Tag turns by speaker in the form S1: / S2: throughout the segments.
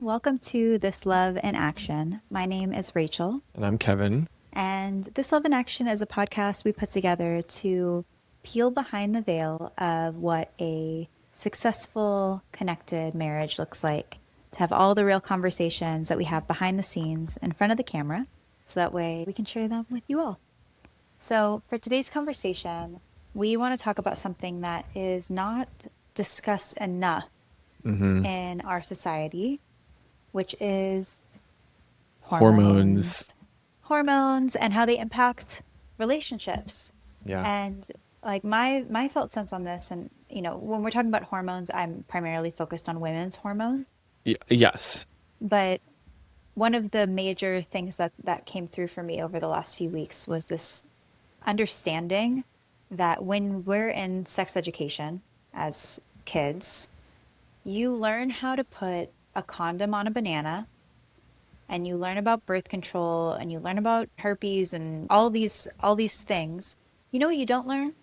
S1: Welcome to This Love in Action. My name is Rachel,
S2: And I'm Kevin.
S1: and This Love in Action is a podcast we put together to peel behind the veil of what a successful, connected marriage looks like, to have all the real conversations that we have behind the scenes in front of the camera, so that way we can share them with you all. So, for today's conversation, we want to talk about something that is not discussed enough in our society, which is
S2: Hormones.
S1: hormones and how they impact relationships.
S2: Yeah.
S1: And like my felt sense on this, and when we're talking about hormones, I'm primarily focused on women's hormones.
S2: Yes.
S1: But one of the major things that came through for me over the last few weeks was this understanding that when we're in sex education as kids, you learn how to put a condom on a banana, and you learn about birth control, and you learn about herpes and all these things. You know what you don't learn?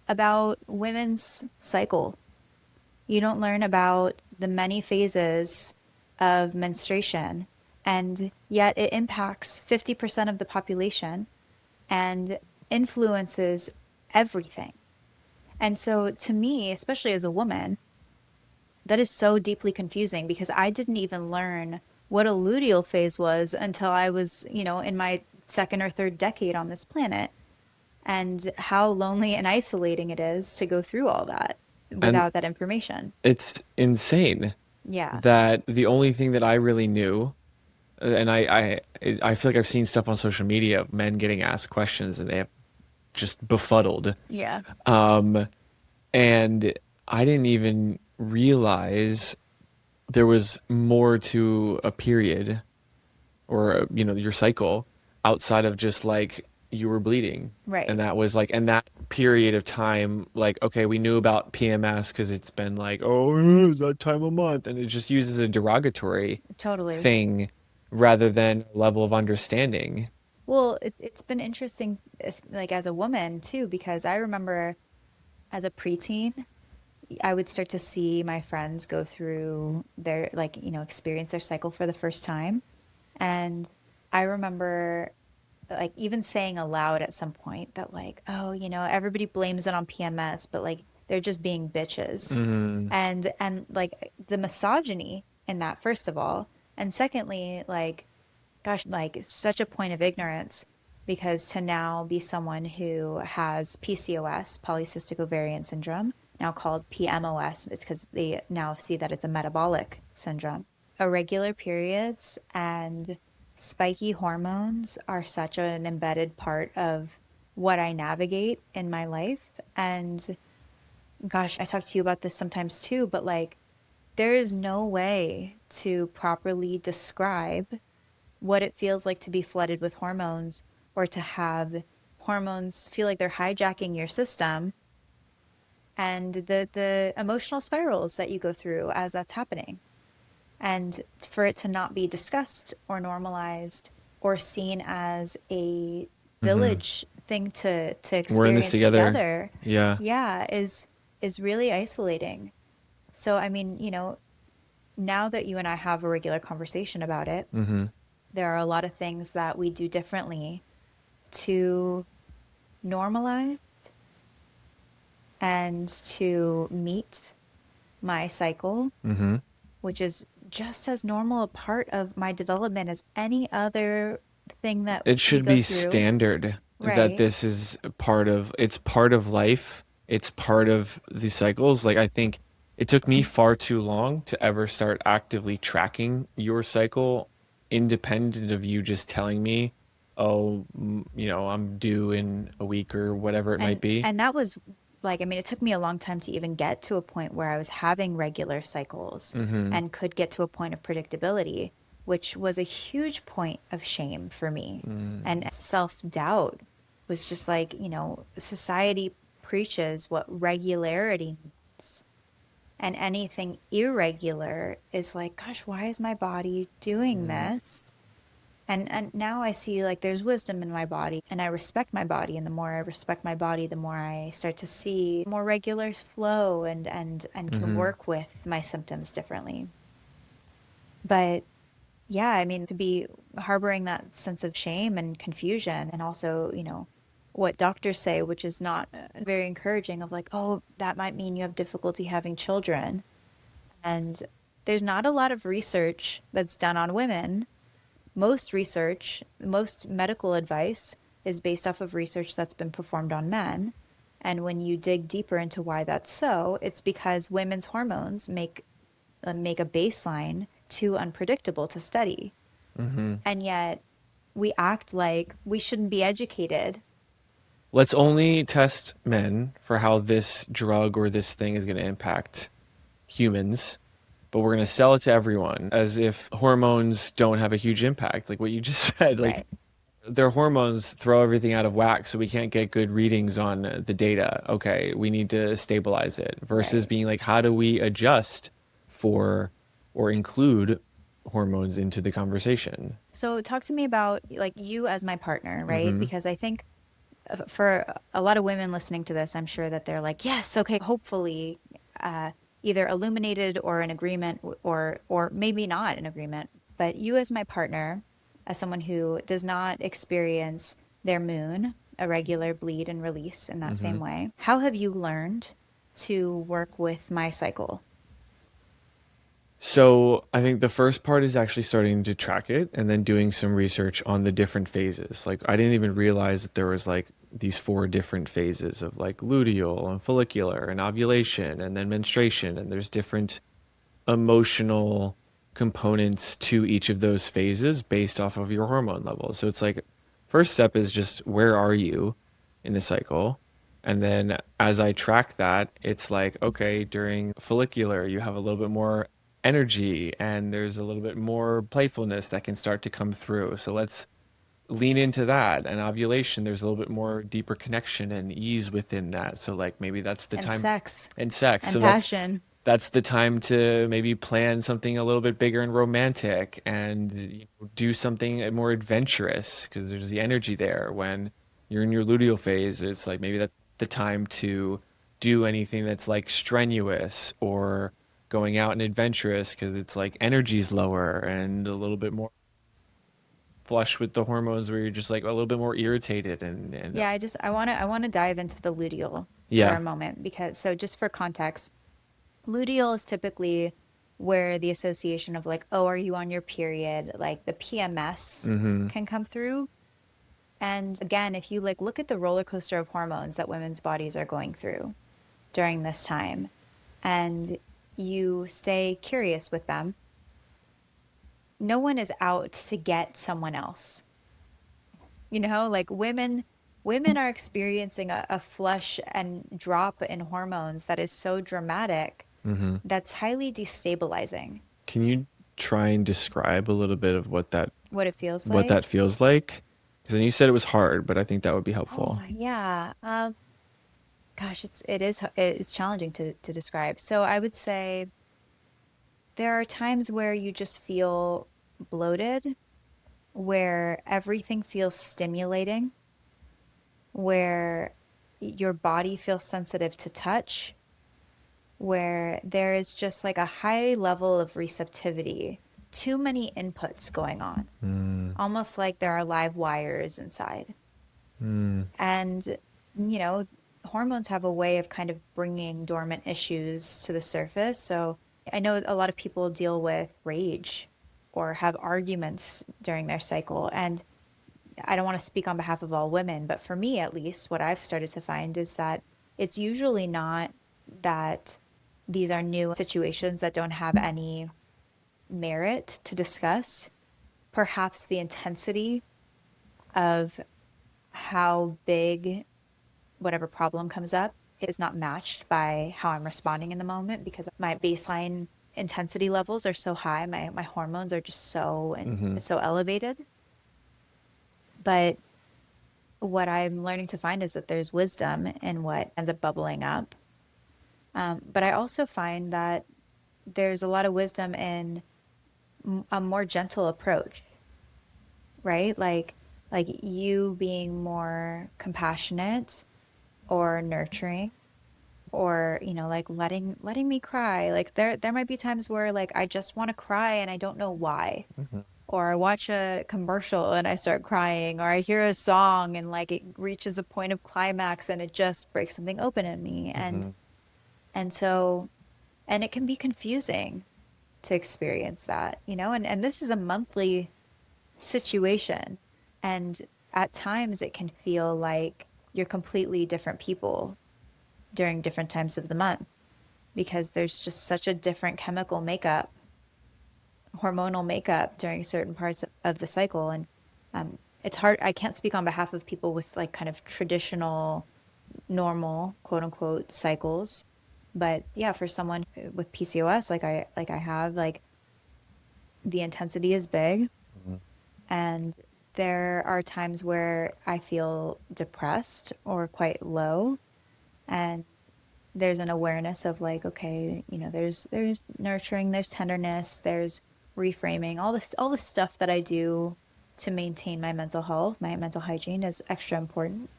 S1: About women's cycle. You don't learn about the many phases of menstruation, and yet it impacts 50% of the population and influences everything. And so to me, especially as a woman, that is so deeply confusing because I didn't even learn what a luteal phase was until I was, in my second or third decade on this planet, and how lonely and isolating it is to go through all that
S2: And
S1: without that information.
S2: it's insane
S1: Yeah.
S2: that the only thing that I really knew, and I feel like I've seen stuff on social media of men getting asked questions and they have just befuddled.
S1: Yeah.
S2: And I didn't even realize there was more to a period or your cycle outside of just like you were bleeding.
S1: Right.
S2: And that was like, and that period of time, like, okay, we knew about PMS because it's been like, oh, that time of month, and it just uses a derogatory
S1: Totally.
S2: thing rather than a level of understanding.
S1: Well, it's been interesting, like as a woman too, because I remember as a preteen, I would start to see my friends go through their, like, experience their cycle for the first time. And I remember like even saying aloud at some point that, like, oh, everybody blames it on PMS, but like they're just being bitches.
S2: Mm,
S1: And like the misogyny in that, first of all. And secondly, like, gosh, like such a point of ignorance, because to now be someone who has PCOS, polycystic ovarian syndrome, now called PMOS, it's because they now see that it's a metabolic syndrome. Irregular periods and spiky hormones are such an embedded part of what I navigate in my life. And gosh, I talk to you about this sometimes too, but like there is no way to properly describe what it feels like to be flooded with hormones, or to have hormones feel like they're hijacking your system, and the emotional spirals that you go through as that's happening. And for it to not be discussed or normalized or seen as a
S2: hmm.
S1: village thing to
S2: We're in this
S1: experience
S2: together.
S1: together,
S2: Yeah.
S1: yeah, is really isolating. So I mean, now that you and I have a regular conversation about it,
S2: Hmm.
S1: there are a lot of things that we do differently to normalize and to meet my cycle,
S2: Hmm.
S1: which is just as normal a part of my development as any other thing that
S2: It
S1: we
S2: should
S1: go
S2: be
S1: through.
S2: standard that
S1: Right.
S2: this is it's part of life. It's part of the cycles. Like I think it took me far too long to ever start actively tracking your cycle independent of you just telling me, oh, I'm due in a week or whatever it might be.
S1: And that was like, I mean, it took me a long time to even get to a point where I was having regular cycles
S2: Hmm.
S1: and could get to a point of predictability, which was a huge point of shame for me. And self-doubt was just like, society preaches what regularity means. And anything irregular is like, gosh, why is my body doing this? And now I see like there's wisdom in my body, and I respect my body, and the more I respect my body, the more I start to see more regular flow, and can
S2: Hmm.
S1: work with my symptoms differently. But yeah, I mean, to be harboring that sense of shame and confusion, and also, what doctors say, which is not very encouraging, of like, oh, that might mean you have difficulty having children. And there's not a lot of research that's done on women. Most research, most medical advice is based off of research that's been performed on men. And when you dig deeper into why that's so, it's because women's hormones make a baseline too unpredictable to study.
S2: Hmm.
S1: And yet we act like we shouldn't be educated.
S2: Let's only test men for how this drug or this thing is going to impact humans, but we're going to sell it to everyone as if hormones don't have a huge impact. Like what you just said, like
S1: Right,
S2: their hormones throw everything out of whack, so we can't get good readings on the data. Okay, we need to stabilize it versus
S1: right.
S2: being like, how do we adjust for or include hormones into the conversation?
S1: So talk to me about like you as my partner, right?
S2: Hmm.
S1: Because I think for a lot of women listening to this, I'm sure that they're like, yes, okay, hopefully, uh, either illuminated or in agreement, or maybe not in agreement. But you as my partner, as someone who does not experience their moon, a regular bleed and release in that
S2: Hmm.
S1: same way, how have you learned to work with my cycle?
S2: So I think the first part is actually starting to track it and then doing some research on the different phases. Like I didn't even realize that there was like these four different phases of like luteal and follicular and ovulation and then menstruation, and there's different emotional components to each of those phases based off of your hormone levels. So it's like first step is just where are you in the cycle? And then as I track that, it's like, okay, during follicular, you have a little bit more energy and there's a little bit more playfulness that can start to come through. So let's lean into that. And ovulation, there's a little bit more deeper connection and ease within that. So like maybe that's the
S1: And
S2: time,
S1: sex
S2: and sex.
S1: and
S2: So that's
S1: passion. Yeah, I want to dive into the luteal for
S2: yeah.
S1: a moment, because so just for context, luteal is typically where the association of like, oh, are you on your period? Like the PMS
S2: Mm-hmm.
S1: can come through. And again, if you like look at the roller coaster of hormones that women's bodies are going through during this time, and you stay curious with them, no one is out to get someone else. Like women are experiencing a flush and drop in hormones that is so dramatic,
S2: Mm-hmm.
S1: that's highly destabilizing.
S2: Can you try and describe a little bit of
S1: What it feels
S2: what that
S1: like.
S2: feels like? Because you said it was hard, but I think that would be
S1: Oh,
S2: helpful.
S1: yeah. Gosh, it's challenging to describe. So I would say there are times where you just feel bloated, where everything feels stimulating, where your body feels sensitive to touch, where there is just like a high level of receptivity, too many inputs going on,
S2: Mm,
S1: almost like there are live wires inside.
S2: mm,
S1: And, you know, hormones have a way of kind of bringing dormant issues to the surface. So I know a lot of people deal with rage or have arguments during their cycle. And I don't want to speak on behalf of all women, but for me, at least, what I've started to find is that it's usually not that these are new situations that don't have any merit to discuss. Perhaps the intensity of how big whatever problem comes up is not matched by how I'm responding in the moment, because my baseline intensity levels are so high. My hormones are just
S2: mm-hmm.
S1: so elevated. But what I'm learning to find is that there's wisdom in what ends up bubbling up. But I also find that there's a lot of wisdom in a more gentle approach, right? Like you being more compassionate or nurturing, or, like letting me cry. Like there might be times where like I just want to cry and I don't know why.
S2: Hmm.
S1: Or I watch a commercial and I start crying, or I hear a song and like it reaches a point of climax and it just breaks something open in me. And
S2: Hmm.
S1: and so and it can be confusing to experience that, and this is a monthly situation. And at times it can feel like you're completely different people during different times of the month because there's just such a different chemical makeup, hormonal makeup during certain parts of the cycle. And it's hard. I can't speak on behalf of people with like kind of traditional, normal, quote unquote, cycles. But yeah, for someone with PCOS, like I have, like the intensity is big. And there are times where I feel depressed or quite low. And there's an awareness of like, okay, there's nurturing, there's tenderness, there's reframing, all the stuff that I do to maintain my mental health, my mental hygiene is extra important.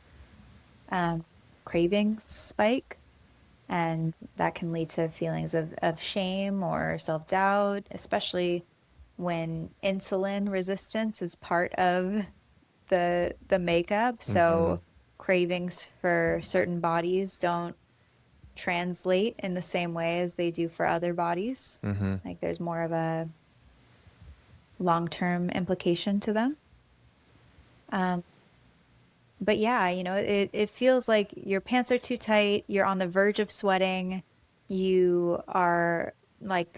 S1: Cravings spike, and that can lead to feelings of shame or self-doubt, especially when insulin resistance is part of the makeup.
S2: Hmm.
S1: So cravings for certain bodies don't translate in the same way as they do for other bodies.
S2: Hmm.
S1: Like there's more of a long-term implication to them. Um, but yeah, it feels like your pants are too tight, you're on the verge of sweating, you are like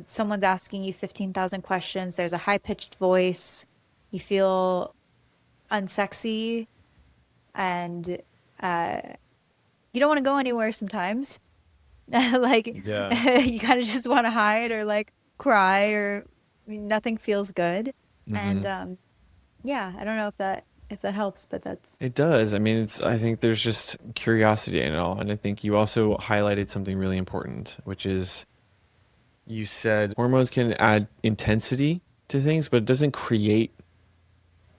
S1: someone's asking you 15,000 questions, there's a high-pitched voice, you feel unsexy, and uh, you don't want to go anywhere sometimes. Like
S2: Yeah.
S1: you kind of just want to hide or like cry or nothing feels good. And
S2: Hmm.
S1: yeah, I don't know if that helps, but that's
S2: It does. I mean, I think there's just curiosity in it all. And I think you also highlighted something really important, which is you said hormones can add intensity to things, but it doesn't create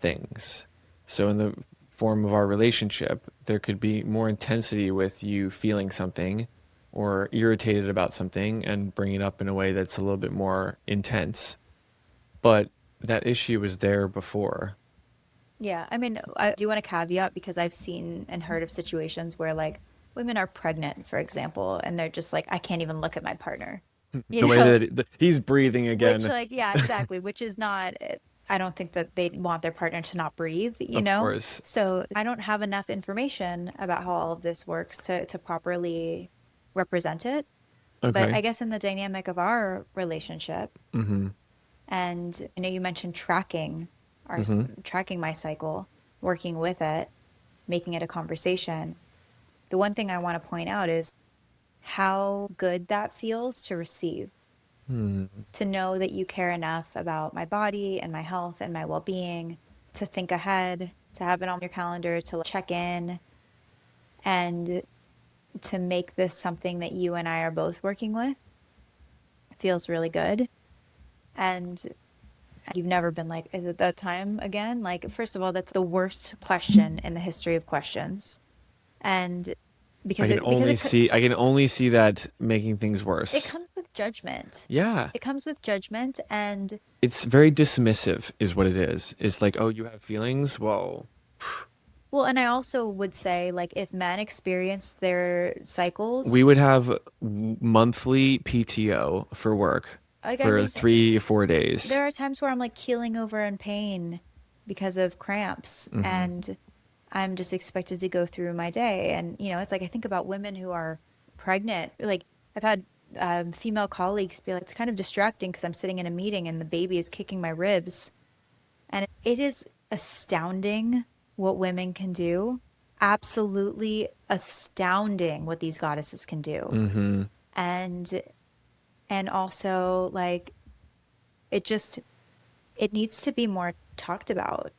S2: things. So in the form of our relationship, there could be more intensity with you feeling something or irritated about something and bring it up in a way that's a little bit more intense. But that issue was there before.
S1: yeah. I mean, I do want to caveat because I've seen and heard of situations where like women are pregnant, for example, and they're just like, I can't even look at my partner,
S2: The
S1: you
S2: way
S1: know,
S2: that he's breathing
S1: which
S2: again,
S1: like, yeah, exactly, which is not, I don't think that they want their partner to not breathe, you
S2: of
S1: know?
S2: course.
S1: So I don't have enough information about how all of this works to properly represent it. But
S2: Okay.
S1: I guess in the dynamic of our relationship,
S2: Mm-hmm.
S1: and I know you mentioned
S2: Mm-hmm.
S1: tracking my cycle, working with it, making it a conversation. The one thing I want to point out is how good that feels to receive,
S2: Hmm.
S1: to know that you care enough about my body and my health and my well-being, to think ahead, to have it on your calendar, to check in, and to make this something that you and I are both working with feels really good. And you've never been like, is it that time again? Like, first of all, that's the worst question in the history of questions. And
S2: I can only see that making things
S1: it
S2: worse.
S1: comes with judgment.
S2: Yeah.
S1: It comes with judgment. And
S2: It's very dismissive is what it is. It's like, oh, you have feelings? Well,
S1: well, and I also would say, like, if men experience their
S2: we
S1: cycles,
S2: would have monthly PTO for work
S1: like, I
S2: for
S1: mean,
S2: 3 or 4 days.
S1: there are times where I'm like keeling over in pain because of cramps,
S2: Hmm.
S1: and I'm just expected to go through my day. And, it's like I think about women who are pregnant. Like, I've had female colleagues be like, it's kind of distracting because I'm sitting in a meeting and the baby is kicking my ribs. And it is astounding what women can do. Absolutely astounding what these goddesses can do.
S2: Hmm.
S1: And also like it just it needs to be more talked about.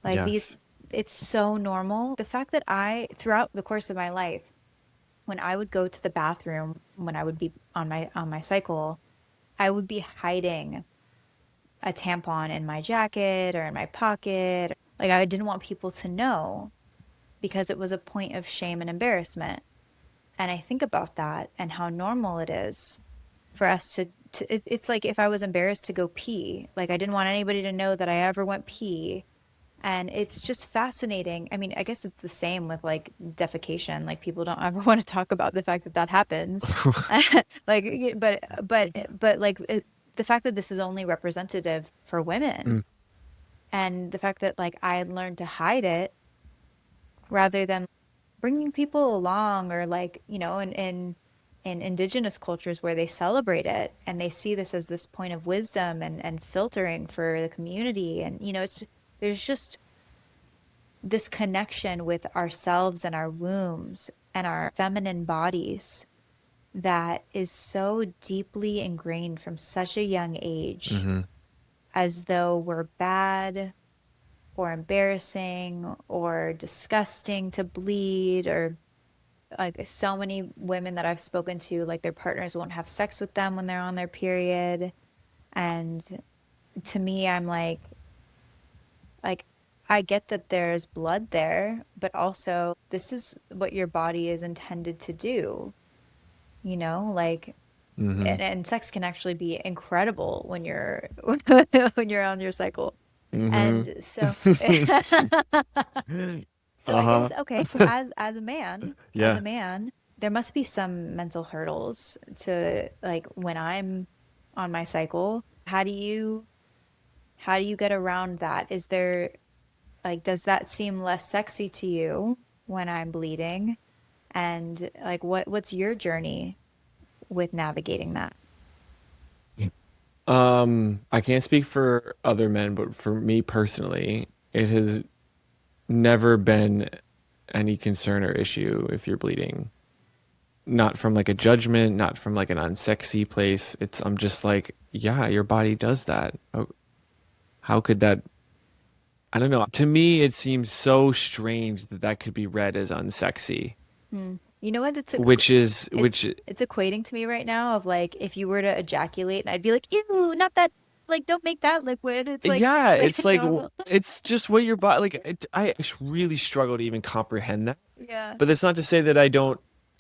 S1: Like these
S2: Yes.
S1: it's so normal. The fact that I throughout the course of my life, when I would go to the bathroom, when I would be on my cycle, I would be hiding a tampon in my jacket or in my pocket. Like I didn't want people to know because it was a point of shame and embarrassment. And I think about that and how normal it is for us it's like if I was embarrassed to go pee, like I didn't want anybody to know that I ever went pee. And it's just fascinating. I mean, I guess it's the same with like defecation. Like people don't ever want to talk about the fact that that happens. Like, but like the fact that this is only representative for women
S2: Mm,
S1: and the fact that like I learned to hide it rather than bringing people along or like, in indigenous cultures where they celebrate it and they see this as this point of wisdom and filtering for the community. And, there's just this connection with ourselves and our wombs and our feminine bodies that is so deeply ingrained from such a young age,
S2: mm-hmm,
S1: as though we're bad or embarrassing or disgusting to bleed, or like so many women that I've spoken to, like their partners won't have sex with them when they're on their period. And to me, I'm like I get that there's blood there, but also this is what your body is intended to do, like
S2: mm-hmm,
S1: and sex can actually be incredible when you're when you're on your cycle.
S2: mm-hmm.
S1: And so so I
S2: Uh-huh.
S1: guess okay, as a man,
S2: Yeah.
S1: there must be some mental hurdles to like when I'm on my cycle. How do you get around that? Is there like does that seem less sexy to you when I'm bleeding? And like what's your journey with navigating that?
S2: I can't speak for other men, but for me personally, it has never been any concern or issue if you're bleeding. Not from like a judgment, not from like an unsexy place. I'm just like, yeah, your body does that. How could that? I don't know. To me, it seems so strange that that could be read as unsexy,
S1: Hmm. You know what?
S2: which is,
S1: It's
S2: which,
S1: it's equating to me right now of like if you were to ejaculate and I'd be like, ew, not that, like don't make that liquid. It's like
S2: yeah,
S1: it's
S2: it's
S1: like
S2: like,
S1: normal.
S2: it's just what your body, like, I really struggle to even comprehend that.
S1: Yeah.
S2: But that's not to say that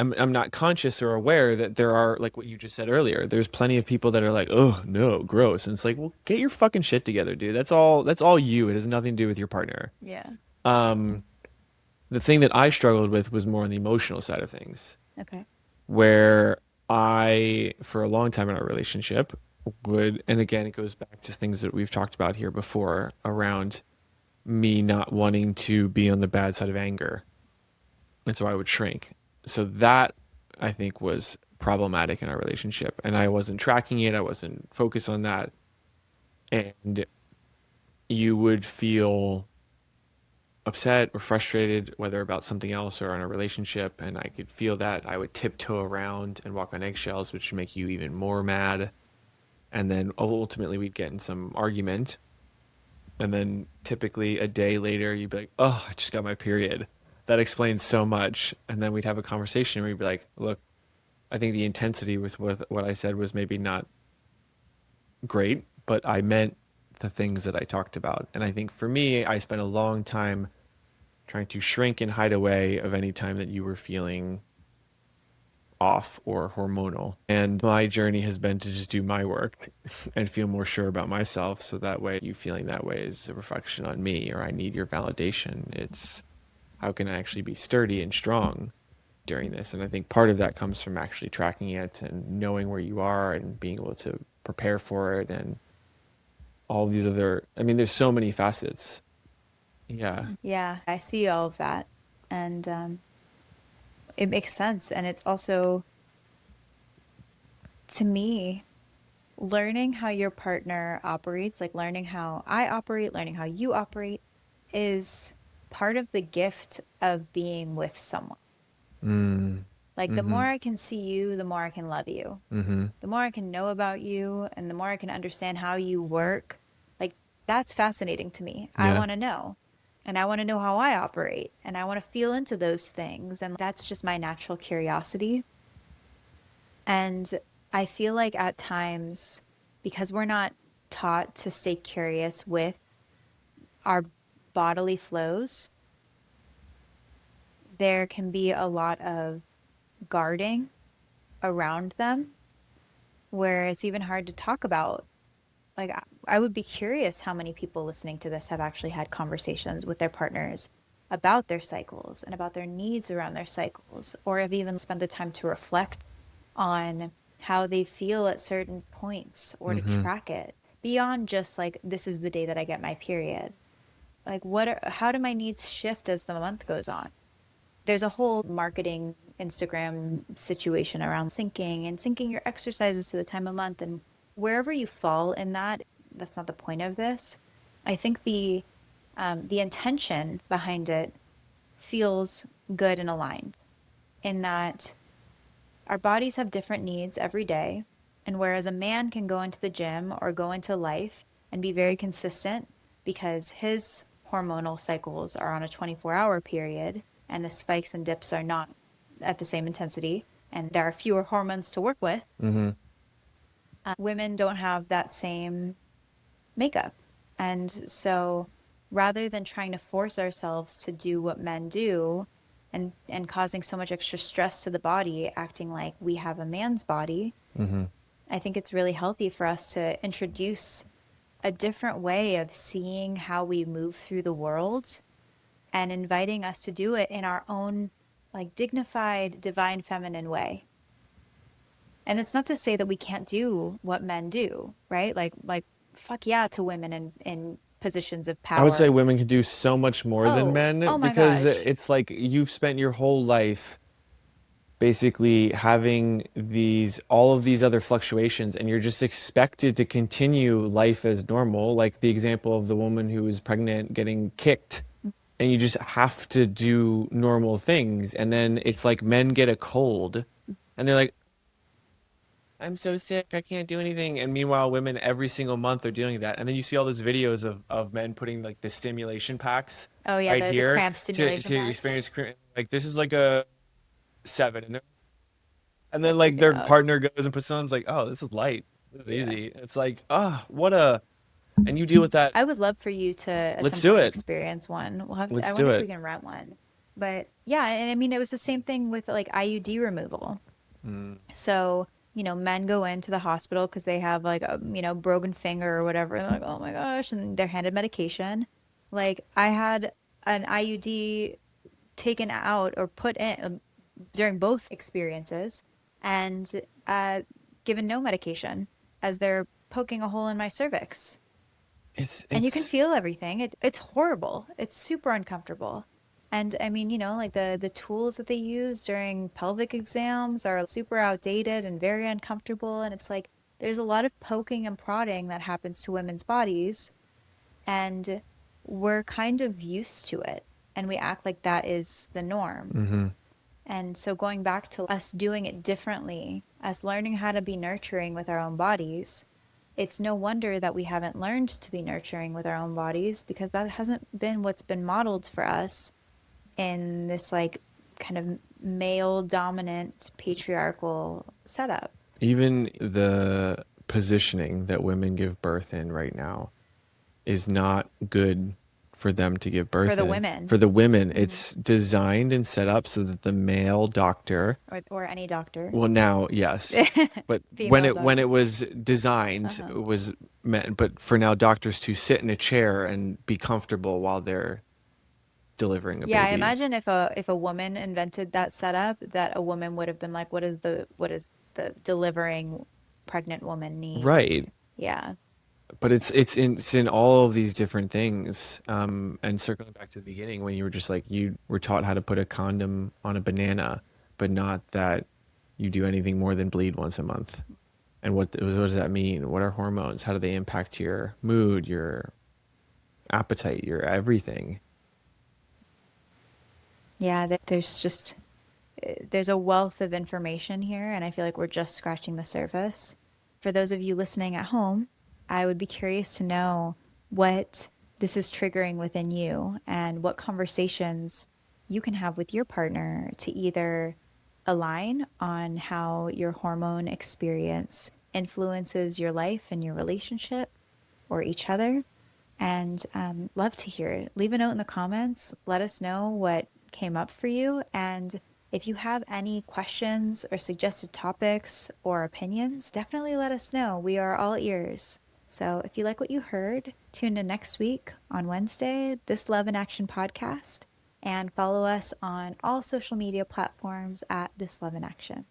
S2: I'm not conscious or aware that there are, like what you just said earlier, there's plenty of people that are like, oh, no, gross. And it's like, well, get your fucking shit together, dude. That's all you. It has nothing to do with your partner.
S1: Yeah.
S2: Um, the thing that I struggled with was more on the emotional side of things,
S1: Okay.
S2: where for a long time in our relationship, and again, it goes back to things that we've talked about here before around me not wanting to be on the bad side of anger. And so I would shrink. So that I think was problematic in our relationship. And I wasn't tracking it, I wasn't focused on that. And you would feel upset or frustrated, whether about something else or on a relationship. And I could feel that. I would tiptoe around and walk on eggshells, which would make you even more mad. And then ultimately, we'd get in some argument. And then typically a day later, you'd be like, oh, I just got my period. That explains so much. And then we'd have a conversation where you'd be like, look, I think the intensity with what I said was maybe not great, but I meant the things that I talked about. And I think for me, I spent a long time trying to shrink and hide away of any time that you were feeling off or hormonal. And my journey has been to just do my work and feel more sure about myself. So that way, you feeling that way is a reflection on me, or I need your validation. It's how can I actually be sturdy and strong during this? And I think part of that comes from actually tracking it and knowing where you are and being able to prepare for it and all these other, I mean, there's so many facets. Yeah.
S1: Yeah, I see all of that. And it makes sense. And it's also, to me, learning how your partner operates, like learning how I operate, learning how you operate, is part of the gift of being with someone.
S2: Mm.
S1: Like the more
S2: Mm-hmm.
S1: I can see you, the more I can love you.
S2: Mm-hmm.
S1: The more I can know about you and the more I can understand how you work, like that's fascinating to me. I
S2: Yeah.
S1: want to know. And I want to know how I operate. And I want to feel into those things. And that's just my natural curiosity. And I feel like at times, because we're not taught to stay curious with our bodily flows, there can be a lot of guarding around them, where it's even hard to talk about. Like, I would be curious how many people listening to this have actually had conversations with their partners about their cycles and about their needs around their cycles, or have even spent the time to reflect on how they feel at certain points or to
S2: Mm-hmm.
S1: track it beyond just like, this is the day that I get my period. Like, how do my needs shift as the month goes on? There's a whole marketing Instagram situation around syncing and syncing your exercises to the time of month. And wherever you fall in that, that's not the point of this. I think the intention behind it feels good and aligned in that our bodies have different needs every day. And whereas a man can go into the gym or go into life and be very consistent because his hormonal cycles are on a 24-hour period and the spikes and dips are not at the same intensity and there are fewer hormones to work with,
S2: Mm-hmm.
S1: women don't have that same makeup. And so rather than trying to force ourselves to do what men do and causing so much extra stress to the body, acting like we have a man's body,
S2: Mm-hmm.
S1: I think it's really healthy for us to introduce a different way of seeing how we move through the world and inviting us to do it in our own like dignified, divine feminine way. And it's not to say that we can't do what men do, right? Like fuck yeah to women in positions of
S2: I would say
S1: power.
S2: women can do so much more than men
S1: Oh my
S2: because
S1: gosh.
S2: it's like you've spent your whole life basically having all of these other fluctuations and you're just expected to continue life as normal, like the example of the woman who was pregnant getting kicked, and you just have to do normal things. And then it's like men get a cold and they're like, I'm so sick, I can't do anything. And meanwhile, women every single month are doing that. And then you see all those videos of men putting like the stimulation packs
S1: Oh yeah,
S2: right
S1: the
S2: here
S1: cramp
S2: to
S1: stimulation packs.
S2: experience like this is like a 7, and
S1: They're
S2: then like
S1: freaking
S2: their
S1: out.
S2: partner goes and puts on, it's like, oh, this is light, this is
S1: Yeah.
S2: easy. It's like, oh, what a, and you deal with that.
S1: I would love for you to at
S2: Let's
S1: some
S2: do
S1: point
S2: it.
S1: experience one. I
S2: Let's do
S1: wonder if we
S2: it.
S1: can rent one. But yeah, and I mean it was the same thing with like IUD removal.
S2: Mm.
S1: So, men go into the hospital because they have like a, broken finger or whatever. And they're like, oh my gosh. And they're handed medication. Like, I had an IUD taken out or put in during both experiences and given no medication as they're poking a hole in my cervix.
S2: It's
S1: And you can
S2: it's
S1: feel everything. It's horrible. It's super uncomfortable. And I mean, like the tools that they use during pelvic exams are super outdated and very uncomfortable. And it's like there's a lot of poking and prodding that happens to women's bodies, and we're kind of used to it. And we act like that is the norm.
S2: hmm
S1: And so going back to us doing it differently, us learning how to be nurturing with our own bodies, it's no wonder that we haven't learned to be nurturing with our own bodies because that hasn't been what's been modeled for us in this like kind of male dominant patriarchal setup.
S2: even the positioning that women give birth in right now is not good for them to give
S1: For
S2: birth
S1: the
S2: in.
S1: women.
S2: For the women,
S1: Hmm.
S2: it's designed and set up so that the male doctor,
S1: Or any doctor.
S2: well, now, yes, but
S1: Female
S2: when it
S1: doctor.
S2: was designed,
S1: Uh-huh.
S2: it was meant, but for now, doctors to sit in a chair and be comfortable while they're delivering a
S1: Yeah, I
S2: baby.
S1: imagine if a woman invented that setup, that a woman would have been like, what is the delivering pregnant woman need?
S2: Right.
S1: Yeah.
S2: But it's in all of these different things. And circling back to the beginning when you were just like you were taught how to put a condom on a banana, but not that you do anything more than bleed once a month. And what does that mean? What are hormones? How do they impact your mood, your appetite, your everything?
S1: Yeah, there's a wealth of information here, and I feel like we're just scratching the surface. For those of you listening at home, I would be curious to know what this is triggering within you and what conversations you can have with your partner to either align on how your hormone experience influences your life and your relationship or each other. And love to hear it. Leave a note in the comments. Let us know what came up for you. And If you have any questions or suggested topics or opinions, definitely let us know. We are all ears. So if you like what you heard, tune in next week on Wednesday, this Love in Action podcast, and follow us on all social media platforms at This Love in Action.